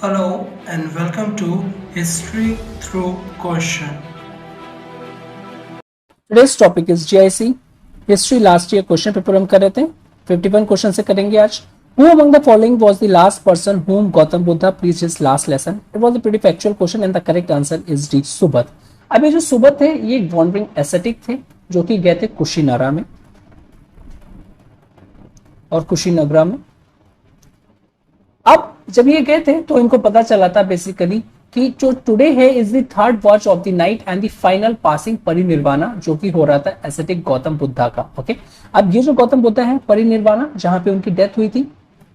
Hello and welcome to History Through Question. Today's topic is GIC history last year question paper हम कर रहे थे 51 question से करेंगे आज. Who among the following was the last person whom Gautam Buddha preached his last lesson? It was a pretty factual question and the correct answer is D. सुबत. अब ये जो सुबत थे ये एक वॉन्डरिंग एसेटिक थे जो कि गए थे कुशीनरा में और कुशीनगरा में. अब जब ये गए थे तो इनको पता चला था बेसिकली कि जो टुडे है is the third watch of the night and the final passing parinirvana जो कि हो रहा था एसेटिक गौतम बुद्धा का. ओके, अब ये जो गौतम बुद्धा है परिनिर्वाणा जहां पे उनकी डेथ हुई थी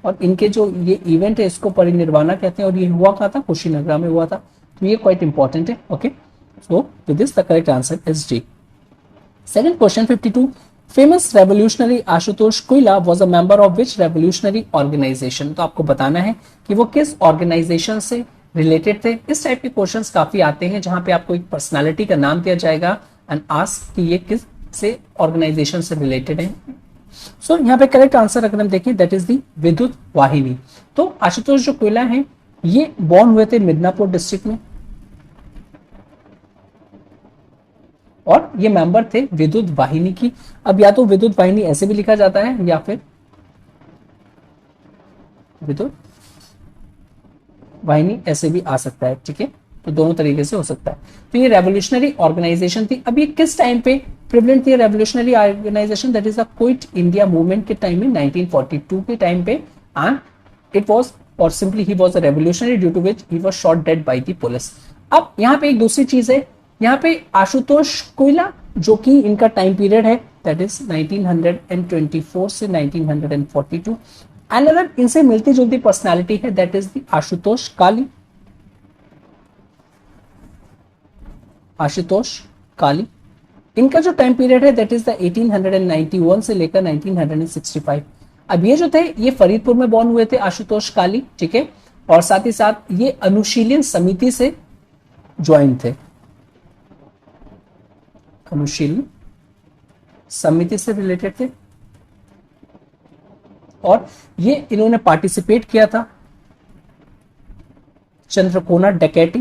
और इनके जो ये इवेंट है इसको परिनिर्वाणा कहते हैं और ये हुआ कहा था कुशीनगरा में हुआ था. तो ये क्वाइट इंपॉर्टेंट है. Okay, so with this the correct answer is D. Second question 52. Famous revolutionary Ashutosh Koyla was a member of which revolutionary organisation. तो आपको बताना है कि वो किस ऑर्गेनाइजेशन से रिलेटेड थे. इस टाइप के क्वेश्चंस काफी आते हैं जहां पे आपको एक पर्सनालिटी का नाम दिया जाएगा एंड आस्क कि ये किस से ऑर्गेनाइजेशन से रिलेटेड है. सो यहाँ पे करेक्ट आंसर अगर हम देखें दैट इज दी विद्युत वाहिनी. तो आशुतोष जो कोयला है ये बॉर्न हुए थे मिदनापुर डिस्ट्रिक्ट में और ये मेंबर थे विद्युत वाहिनी की. अब या तो विद्युत वाहिनी ऐसे भी लिखा जाता है या फिर विद्युत वाहिनी ऐसे भी आ सकता है. ठीक है, तो दोनों तरीके से हो सकता है. तो ये रेवोल्यूशनरी ऑर्गेनाइजेशन थी. अब ये किस टाइम पे प्रिवलेंट थी revolutionary organisation? That is the quit India movement के टाइम में 1942 के टाइम पे. एंड इट वाज और simply he was a revolutionary due to which he was shot dead by the police. अब यहाँ पे एक दूसरी चीज है, यहाँ पे आशुतोष कोयला जो कि इनका टाइम पीरियड है दैट इज 1924 से 1942. एंड अगर इनसे मिलती जुलती पर्सनालिटी है दैट इज द आशुतोष काली. आशुतोष काली इनका जो टाइम पीरियड है दैट इज द 1891 से लेकर 1965. अब ये जो थे ये फरीदपुर में बॉर्न हुए थे आशुतोष काली. ठीक है, और साथ ही साथ ये अनुशीलन समिति से ज्वाइन थे. अनुशीलन समिति से रिलेटेड थे और ये इन्होंने पार्टिसिपेट किया था चंद्रकोना डकैती.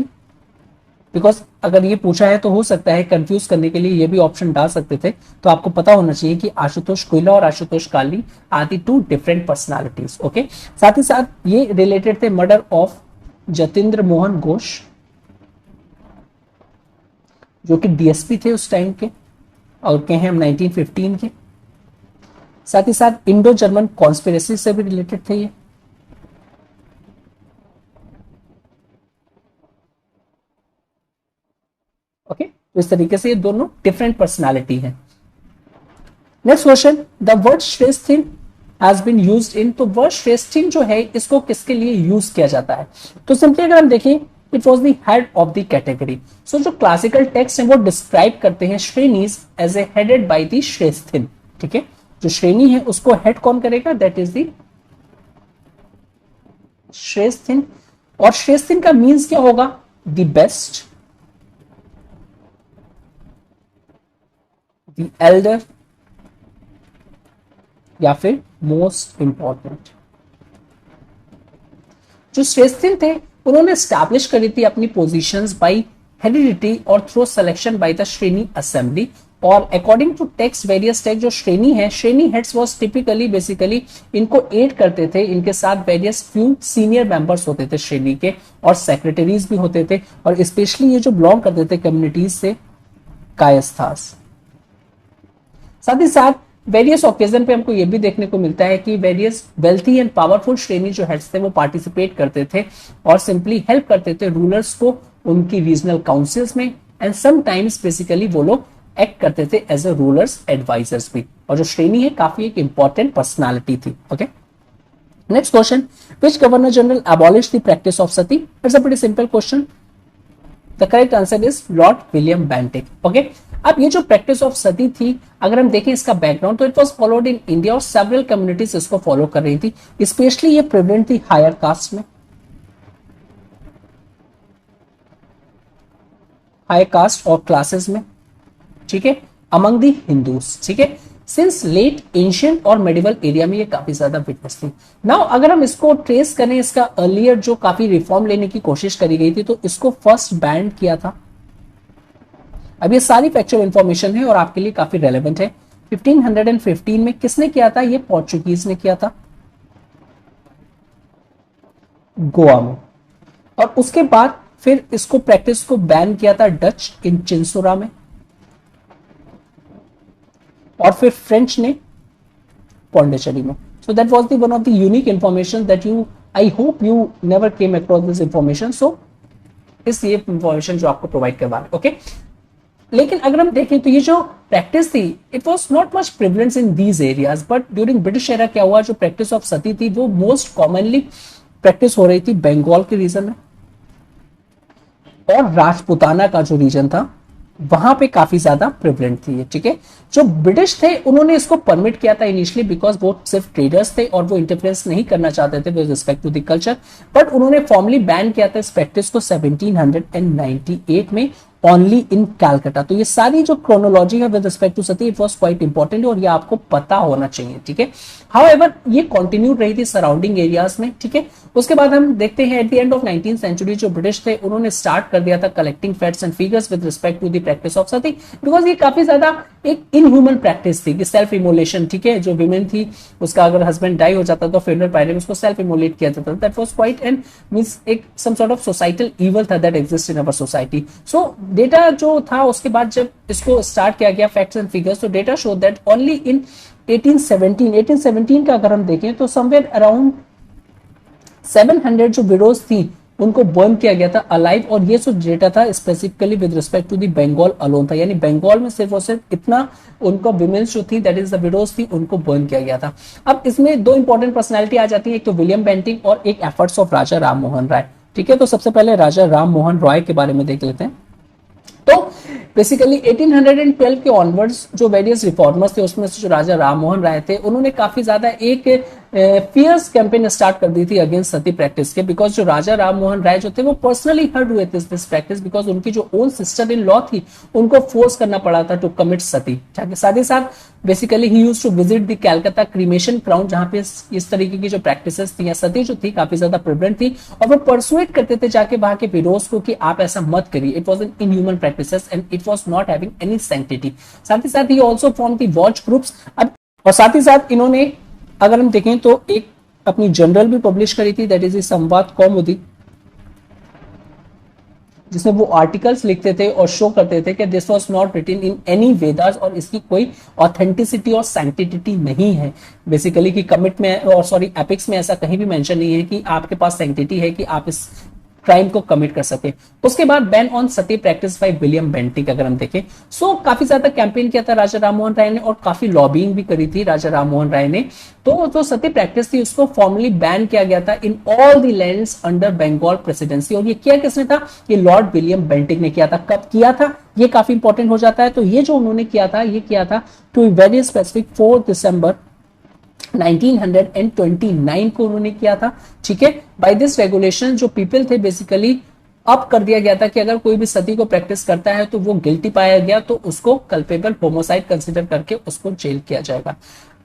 बिकॉज अगर ये पूछा है तो हो सकता है कंफ्यूज करने के लिए ये भी ऑप्शन डाल सकते थे. तो आपको पता होना चाहिए कि आशुतोष कोयला और Ashutosh Kali are the two different personalities. Okay, साथ ही साथ ये रिलेटेड थे मर्डर ऑफ जतेंद्र मोहन घोष जो कि डीएसपी थे उस टाइम के और के हैं हम 1915 के. साथ ही साथ इंडो जर्मन कॉन्स्पिरेसी से भी रिलेटेड थे ये. ओके, तो इस तरीके से ये दोनों डिफरेंट पर्सनालिटी हैं. Next question, the word shreshthin has been used in. तो वर्ड श्रेष्ठिन जो है इसको किसके लिए यूज किया जाता है? तो सिंपली अगर हम देखें it was the head of the category. So जो क्लासिकल टेक्स्ट है वो डिस्क्राइब करते हैं श्रेणीज as a headed by the shreshthin. ठीक है, जो श्रेणी है उसको हेड कौन करेगा? That is the shreshthin. और श्रेष्ठिन का मीन्स क्या होगा? द बेस्ट, द एल्डर या फिर मोस्ट इंपॉर्टेंट. जो श्रेष्ठिन थे उन्होंने स्टैब्लिश करी थी अपनी पोजीशंस बाय हेरिडिटी और through selection by the shreni assembly. और according to text various text जो श्रेणी है shreni heads was typically basically इनको एड करते थे. इनके साथ वेरियस फ्यू सीनियर मेंबर्स होते थे श्रेणी के और सेक्रेटरीज भी होते थे और स्पेशली ये जो बिलोंग करते थे कम्युनिटीज से कायस्थास. साथ ही साथ वेरियस ओकेजन पे हमको ये भी देखने को मिलता है कि वेरियस वेल्थी एंड पावरफुल श्रेणी जो हेड्स थे वो पार्टिसिपेट करते थे और सिंपली हेल्प करते थे रूलर्स को उनकी रीजनल काउंसिल्स में. एंड समटाइम्स बेसिकली वो लोग एक्ट करते थे एज ए रूलर्स एडवाइजर्स भी. और जो श्रेणी है काफी एक इंपॉर्टेंट पर्सनालिटी थी. Okay, next question, which governor general abolish the practice of Sati? It's a pretty simple question. The correct answer is Lord William Bentinck. Okay, अब ये जो प्रैक्टिस ऑफ सती थी अगर हम देखें इसका बैकग्राउंड तो it was followed in India और सेवरल कम्युनिटीज इसको फॉलो कर रही थी. स्पेशली ये प्रेवलेंट थी हायर कास्ट में, हाई कास्ट और क्लासेस में. ठीक है, अमंग दी हिंदूज. ठीक है, सिंस लेट एंशियंट और मेडिवल एरिया में ये काफी ज्यादा विटनेस थी। नाउ अगर हम इसको ट्रेस करें, इसका अर्लियर जो काफी रिफॉर्म लेने की कोशिश करी गई थी, तो इसको फर्स्ट बैन किया था। अब ये सारी फैक्चुअल इंफॉर्मेशन है और आपके लिए काफी रेलेवेंट है। 1515 में किसने किया था? ये पोर्चुगीज ने किया था गोवा में। और उसके बाद फिर इसको प्रैक्टिस को बैन किया था डच इन चिंसुरा में, और फिर फ्रेंच ने पौंडीचेरी में। So that was the one of the unique information that you, I hope you never came across this information. So इस ये इंफॉर्मेशन जो आपको प्रोवाइड करवा रहे, ओके। लेकिन अगर हम देखें तो ये जो प्रैक्टिस थी, it was not much prevalence in these areas, but during British era क्या हुआ, जो प्रैक्टिस ऑफ सती थी वो मोस्ट कॉमनली प्रैक्टिस हो रही थी बंगाल के रीजन में, और राजपुताना का जो रीजन था वहां पे काफी ज्यादा प्रिवलेंट थी ये, ठीक है। जो ब्रिटिश थे उन्होंने इसको परमिट किया था इनिशियली, बिकॉज वो सिर्फ ट्रेडर्स थे और वो इंटरफेरेंस नहीं करना चाहते थे with respect to the culture, but उन्होंने फॉर्मली बैन किया था इस प्रैक्टिस को 1798 में ओनली इन कैलकाटा। तो ये सारी जो क्रोनोलॉजी है with respect to sati, it was quite important और ये आपको पता होना चाहिए, ठीक है। हाउएवर ये कंटिन्यू रही थी सराउंडिंग एरियाज में, ठीक है। उसके बाद हम देखते हैं at the end of 19th century जो ब्रिटिश थे उन्होंने स्टार्ट कर दिया था collecting facts and figures with respect to the practice of sati, because ये काफी ज्यादा एक इनह्यूमन प्रैक्टिस थी कि सेल्फ इमोलेशन, ठीक है। जो विमेन थी उसका अगर हस्बैंड डाई हो जाता तो फ्यूनरल पायरे में उसको सेल्फ इमोलेट किया जाता था। That was quite and means एक some sort of societal evil था that exist in our society. So data जो था उसके बाद जब इसको स्टार्ट किया गया फैक्ट्स एंड फिगर्स, तो data show that only in 1817 का अगर हम देखें तो समवेयर अराउंड 700 जो विडोज थी उनको बर्न किया गया था अलाइव, और ये जो डेटा था specifically with respect to the Bengal alone था, यानी बंगाल में सिर्फ और सिर्फ इतना उनको विमेन्स जो थी दैट इज द विडोज थी उनको बर्न किया गया था। अब इसमें दो इंपॉर्टेंट पर्सनैलिटी आ जाती है, एक तो विलियम बेंटिंग और एक एफर्ट्स ऑफ राजा राम मोहन राय, ठीक है। तो सबसे पहले राजा राम मोहन रॉय के बारे में देख लेते हैं। तो बेसिकली 1812 के ऑनवर्ड्स जो वेरियस रिफॉर्मर्स थे उसमें से जो राजा राम मोहन राय थे उन्होंने काफी ज्यादा एक फियर्स कैंपेन स्टार्ट कर दी थी अगेंस्ट सती प्रैक्टिस के, बिकॉज जो राजा राम मोहन राय जो थे वो पर्सनली हर्ट हुए थे दिस प्रैक्टिस, बिकॉज उनकी जो ओन सिस्टर इन लॉ थी उनको फोर्स करना पड़ा था टू कमिट सती। साथ ही साथ बेसिकली ही used to visit the Calcutta cremation ground जहां पे इस तरीके की जो प्रैक्टिसेस थी या सती जो थी काफी ज्यादा प्रिवलेंट थी, और वो परसुएट करते थे जाके वहां के विरोध को कि आप ऐसा मत करिए। It was an inhuman practices and it was not having any sanctity. साथ ही साथ ही also form the watch groups. अब और साथ ही साथ इन्होंने अगर हम देखें तो एक अपनी जर्नल भी पब्लिश करी थी दैट इज संवाद कौमुदी, जिसमें वो आर्टिकल्स लिखते थे और शो करते थे कि this was not written in any Vedas और इसकी कोई ऑथेंटिसिटी और सैंक्टिटी नहीं है। बेसिकली कि कमिट में और सॉरी एपिक्स में ऐसा कहीं भी मेंशन नहीं है कि आपके पास सैंक्टिटी है कि आप इस क्राइम को कमिट कर सके। उसके बाद ban on Sati practice by William Bentinck अगर हम देखें, सो काफी ज्यादा कैंपेन किया था राजा राममोहन राय ने और काफी लॉबिंग भी करी थी राजा राममोहन राय ने। तो जो सती प्रैक्टिस थी उसको फॉर्मली बैन किया गया था in all the lands under Bengal presidency. और ये किया किसने था? ये लॉर्ड विलियम बेंटिक ने किया था। कब किया था ये काफी इंपॉर्टेंट हो जाता है। तो ये जो उन्होंने किया था ये किया था टू वेरी स्पेसिफिक 4 दिसंबर 1929 को उन्होंने किया था, ठीक है। बाय दिस रेगुलेशन जो पीपल थे बेसिकली अब कर दिया गया था कि अगर कोई भी सती को प्रैक्टिस करता है तो वो गिल्टी पाया गया तो उसको कल्पेबल होमोसाइड कंसीडर करके उसको जेल किया जाएगा।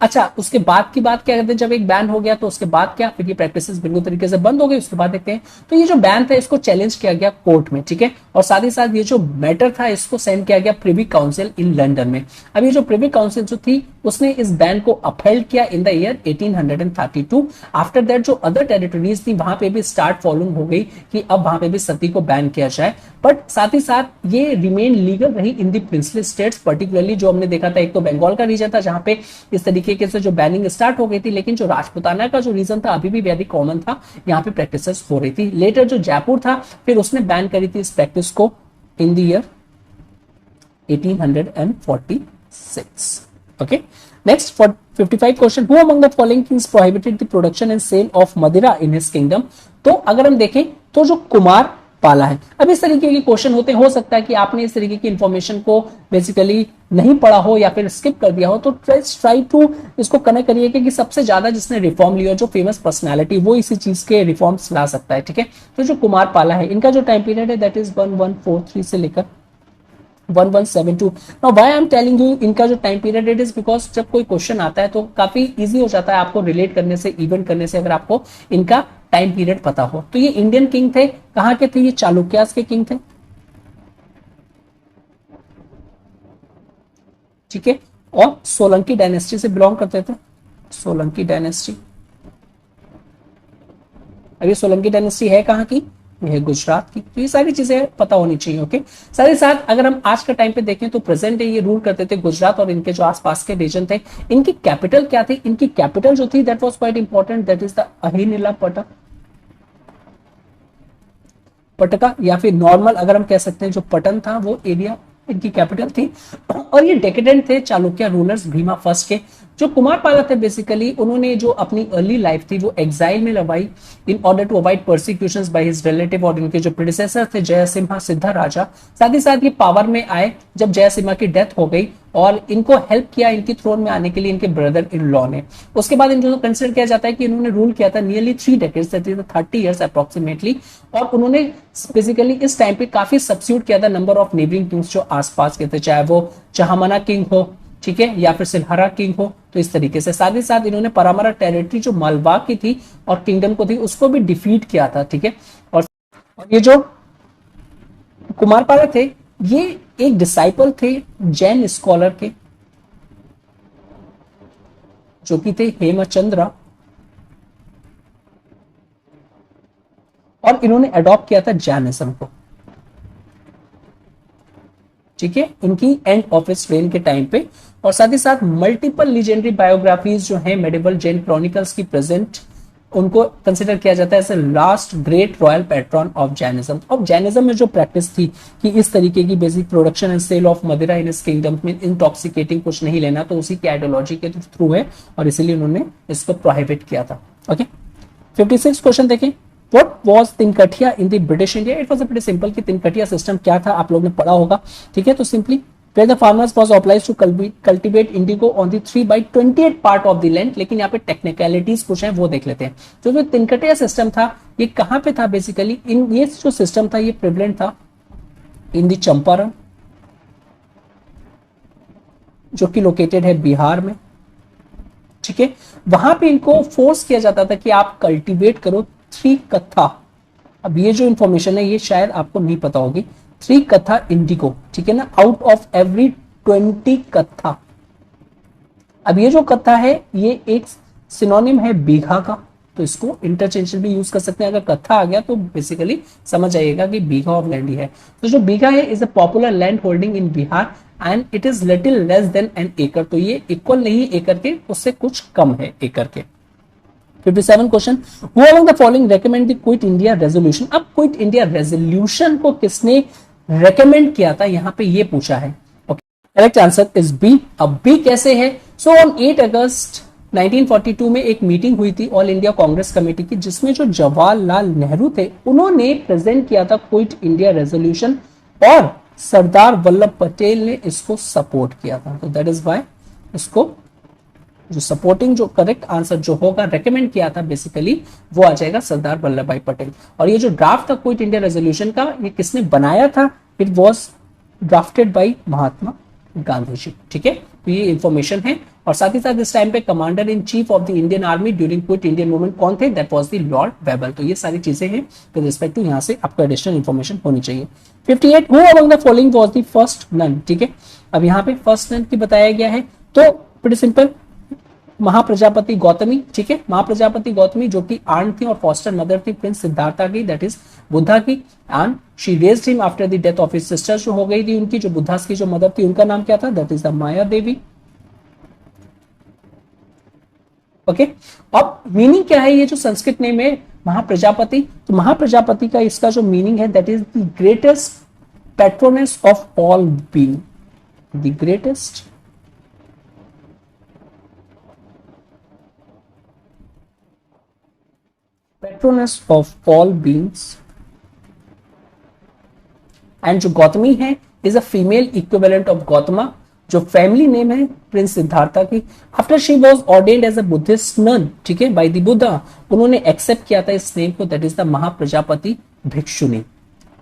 अच्छा, उसके बाद की बात क्या कहते हैं, जब एक बैन हो गया तो उसके बाद क्या, फिर ये प्रैक्टिसेस बिल्कुल तरीके से बंद हो गई। उसके बाद देखते हैं तो ये जो बैन था इसको चैलेंज किया गया कोर्ट में, ठीक है। और साथ ही साथ ये जो मैटर था इसको सेंड किया गया प्रिवी काउंसिल इन लंदन में। अब ये जो प्रिवी काउंसिल जो थी उसने इस बैन को अपहेल्ड किया इन द ईयर 1832। आफ्टर दैट जो अदर टेरिटरीज थी वहां पे भी स्टार्ट फॉलोइंग हो गई कि अब वहां पे भी सती को बैन किया जाए, बट साथ ही साथ ये रिमेन लीगल रही इन दी प्रिंसली स्टेट्स। पर्टिकुलरली जो हमने देखा था एक तो बंगाल का रीजन था जहां पे इस तरीके से जो बैनिंग स्टार्ट हो गई थी, लेकिन जो राजपुताना का जो रीजन था अभी भी वेरी कॉमन था, यहाँ पे प्रैक्टिसेस हो रही थी। लेटर जो जयपुर था फिर उसने बैन करी थी इस प्रैक्टिस को in the year 1846। Okay, next for 55 question, who among the following kings prohibited the production and sale of madira in his kingdom. तो अगर हम देखें तो जो कुमार पाला है। अब इस तरीके के क्वेश्चन होते हैं, हो सकता है कि आपने इस तरीके की इंफॉर्मेशन को बेसिकली नहीं पढ़ा हो या फिर स्किप कर दिया हो, तो ट्राई टू इसको कनेक्ट करिए कि सबसे ज्यादा जिसने रिफॉर्म लिया जो फेमस पर्सनालिटी वो इसी चीज के रिफॉर्म्स ला सकता है, ठीक है। तो जो कुमार पाला है इनका जो टाइम पीरियड है दैट इज 1143 से लेकर 1172। Now why I am telling you इनका जो time period it is because जब कोई क्वेश्चन आता है तो काफी इजी हो जाता है आपको रिलेट करने से, इवेंट करने से, अगर आपको इनका टाइम पीरियड पता हो। तो ये इंडियन किंग थे, कहां के थे? ये चालुक्यास के किंग थे, ठीक है, और सोलंकी डायनेस्टी से बिलोंग करते थे, सोलंकी डायनेस्टी। अब ये सोलंकी डायनेस्टी है कहां की? ये है गुजरात की। तो ये सारी चीजें पता होनी चाहिए। ओके, साथ ही साथ अगर हम आज के टाइम पे देखें तो प्रेजेंट डे ये रूल करते थे गुजरात और इनके जो आसपास के रीजन थे। इनकी कैपिटल क्या थी? इनकी कैपिटल जो थी that was quite important, that is the अहिनिला पटका, या फिर नॉर्मल अगर हम कह सकते हैं जो पटन था वो एरिया इनकी कैपिटल थी। और ये डेकेडेंट थे चालुक्य रूलर्स भीमा फर्स्ट के। जो कुमारपाला थे बेसिकली उन्होंने जो अपनी अर्ली लाइफ थी वो एग्जाइल में लगवाई in order to avoid persecutions by his relative, और इनके जो प्रेडिसेसर थे जयसिम्हा सिद्धा राजा, साथ ही साथ ये पावर में आए जब जयसिम्हा की डेथ हो गई, और इनको हेल्प किया इनकी थ्रोन में आने के लिए इनके ब्रदर इन लॉ ने। उसके बाद इनको कंसिडर किया जाता है कि इन्होंने रूल किया था नियरली 3 डेकेड्स, 30 ईयर्स अप्रोक्सीमेटली, और उन्होंने बेसिकली इस टाइम पे काफी सब्स्टिट्यूट किया था नंबर ऑफ नेबरिंग किंग्स जो आसपास के थे, चाहे वो चहामना किंग हो, ठीक है, या फिर सिलहरा किंग हो। तो इस तरीके से साथ ही साथ इन्होंने परामरा टेरिटरी जो मालवा की थी और किंगडम को थी उसको भी डिफीट किया था, ठीक है। और ये जो कुमारपाला थे ये एक डिसाइपल थे जैन स्कॉलर के जो कि थे हेमचंद्र, और इन्होंने अडॉप्ट किया था जैनिज्म को, ठीक है, इनकी एंड ऑफ इस रेन के टाइम पे। और साथ ही साथ मल्टीपल लीजेंडरी बायोग्राफीज जो है मेडिवल जैन क्रॉनिकल्स की प्रेजेंट, उनको कंसिडर किया जाता है as last great royal patron of Jainism. अब जैनिज्म में जो प्रैक्टिस थी कि इस तरीके की basic production and sale of madira in इस किंगडम में इंटॉक्सिकेटिंग कुछ नहीं लेना, तो उसी की आइडियोलॉजी के थ्रू है और इसीलिए उन्होंने इसको प्रोहिबिट किया था। ओके, 56 क्वेश्चन देखें। What was Tinkathia in the British India? It was a pretty simple कि तिनकठिया सिस्टम क्या था आप लोग ने पढ़ा होगा, ठीक है। तो simply where the farmers was obliged to cultivate indigo on the 3/28 part of the land, लेकिन यहाँ पे टेक्निकलिटीज कुछ है वो देख लेते हैं। तो जो तिनकठिया सिस्टम था ये कहाँ पे था बेसिकली? इन ये जो सिस्टम था ये प्रिवलेंट था इन दी चंपारण, जो कि लोकेटेड है बिहार में, ठीक है। वहां पे इनको फोर्स किया जाता था कि आप कल्टीवेट करो 3 कथा। अब ये जो इंफॉर्मेशन है ये शायद आपको नहीं पता होगी, 3 कथा इंडिगो, ठीक है ना, आउट ऑफ एवरी 20 कथा। अब ये जो कथा है ये एक सिनोनिम है बीघा का, तो इसको इंटरचेंजेबली यूज कर सकते हैं। अगर कथा आ गया तो बेसिकली समझ आइएगा कि बीघा ऑफ लैंड ही है। तो जो बीघा है is a popular land holding in Bihar and it is little less than an acre. तो ये इक्वल नहीं एकड़ के, उससे कुछ कम है एकड़ के। 57 question, who among the following recommend the quit India resolution? अब क्विट इंडिया रेजोल्यूशन को किसने रेकमेंड किया था यहां पे ये पूछा है। Okay, correct answer is B. अब बी कैसे है? सो ऑन 8 अगस्त 1942 में एक मीटिंग हुई थी ऑल इंडिया कांग्रेस कमेटी की, जिसमें जो जवाहरलाल नेहरू थे उन्होंने प्रेजेंट किया था क्विट इंडिया रेजोल्यूशन, और सरदार वल्लभ पटेल ने इसको सपोर्ट किया था। तो दैट इज वाई इसको जो सपोर्टिंग जो करेक्ट आंसर जो होगा रेकमेंड किया था बेसिकली वो आ जाएगा सरदार वल्लभ भाई पटेल। और ये जो ड्राफ्ट था क्विट इंडिया रेजोल्यूशन का ये किसने बनाया था? It was drafted by Mahatma Gandhi ji, ठीक है। तो ये इंफॉर्मेशन है। और साथ ही साथ इस टाइम पे commander in chief of the Indian army during quit Indian movement कौन थे? That was the lord Wavell. तो ये सारी चीजें हैं विद रिस्पेक्ट टू यहाँ से आपको एडिशनल इंफॉर्मेशन होनी चाहिए। 58 who among the following was the first nun, ठीक है। अब यहाँ पे फर्स्ट नन की बताया गया है, तो प्रीटी सिंपल महाप्रजापति गौतमी, ठीक है। महाप्रजापति गौतमी जो कि आंट थी और फॉस्टर मदर थी प्रिंस सिद्धार्था की, दैट इज बुद्धा की, and she raised him after the death of his sister, जो हो गई थी उनकी जो बुद्धा की जो मदर थी उनका नाम क्या था? That is the Maya Devi. Okay, अब मीनिंग क्या है? ये जो संस्कृत नेम है महाप्रजापति, तो महाप्रजापति का इसका जो मीनिंग है that is the greatest patroness of all being, the greatest patroness of all beings। And जो गौतमी है is a female equivalent of Gautama, जो फैमिली नेम है प्रिंस सिद्धार्था की। After she was ordained as a Buddhist nun, ठीक है, by the Buddha, उन्होंने accept किया था इस नेम को, that is the Mahaprajapati bhikshuni.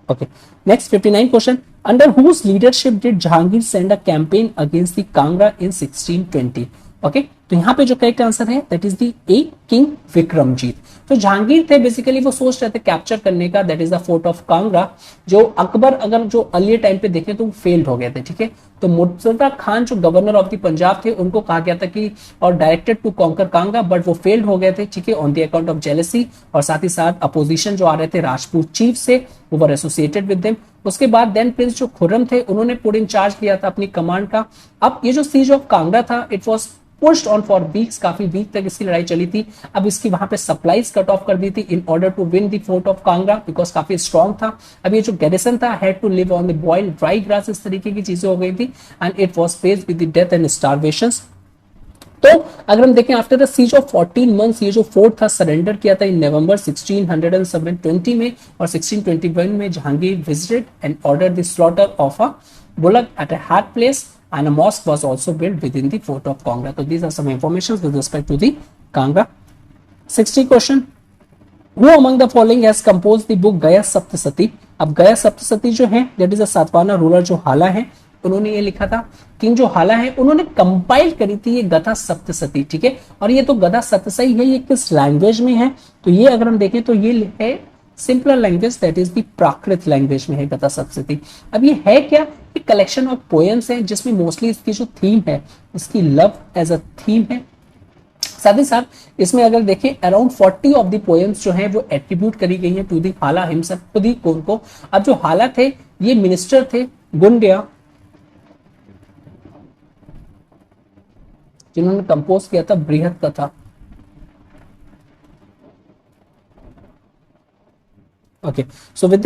Okay, next 59 question, under whose leadership did Jahangir send a campaign against the Kangra in 1620? Okay, तो यहाँ पे जो करेक्ट आंसर है that is the A, king Vikramjit. तो जहांगीर थे बेसिकली वो सोच रहे थे कैप्चर करने का, that is the fort of Kangra, जो अकबर अगर जो अर्लियर टाइम पे देखें तो वो फेल्ड हो गए थे, ठीक है। तो मुर्तजा खान जो गवर्नर ऑफ द पंजाब थे उनको कहा गया था कि और directed to conquer Kangra, but वो फेल्ड हो गए थे, ठीक है, on the account of jealousy, और साथ ही साथ अपोजिशन जो आ रहे थे राजपूत चीफ से, वो वर एसोसिएटेड विद देम। उसके बाद देन प्रिंस जो खुर्रम थे उन्होंने पुट इन चार्ज लिया था अपनी कमांड का। अब ये जो सीज ऑफ कांगड़ा था it was pushed on for weeks, काफी वीक तक इसकी लड़ाई चली थी। अब इसकी वहां पे सप्लाईज कट ऑफ कर दी थी in order to win the fort of Kangra, because काफी स्ट्रॉन्ग था। अब ये जो गैरिसन था had to live on the boiled dry grass, इस तरीके की चीजें हो गई थी, and it was faced with the death and starvations. तो अगर हम देखें after the siege of 14 months ये जो फोर्ट था सरेंडर किया था इन नवंबर 1620 में, और 1621 में Jahangir visited and order the slaughter of a bullock at a hard place, and a mosque was also built within the fort of Kangra. So these are some information with respect to the Kangra. 60 question. Who among the following has composed the book Gaya Saptasati? अब गया सप्तसती जो है that is a Satavahana ruler जो हाला है, उन्होंने ये लिखा था। किंग जो हाला है उन्होंने कंपाइल करी थी ये गधा सप्तसती, ठीक है। और ये तो गधा सतसई है, ये किस लैंग्वेज में है? तो ये अगर हम देखें तो ये है simpler language, that is the Prakrit language में है गदा सप्तशती। अब ये है क्या? एक कलेक्शन ऑफ पोएम्स है जिसमें मोस्टली इसकी जो थीम है इसकी लव एज अ थीम है। साथ ही साथ इसमें अगर देखें अराउंड 40 ऑफ द पोएम्स जो है वो एट्रीब्यूट करी गई है टू दी हाला हिमसेल्फ, खुद ही कौन को। अब जो हाला थे ये मिनिस्टर थे गुंडिया, जिन्होंने कंपोज किया था बृहत कथा। Okay, so with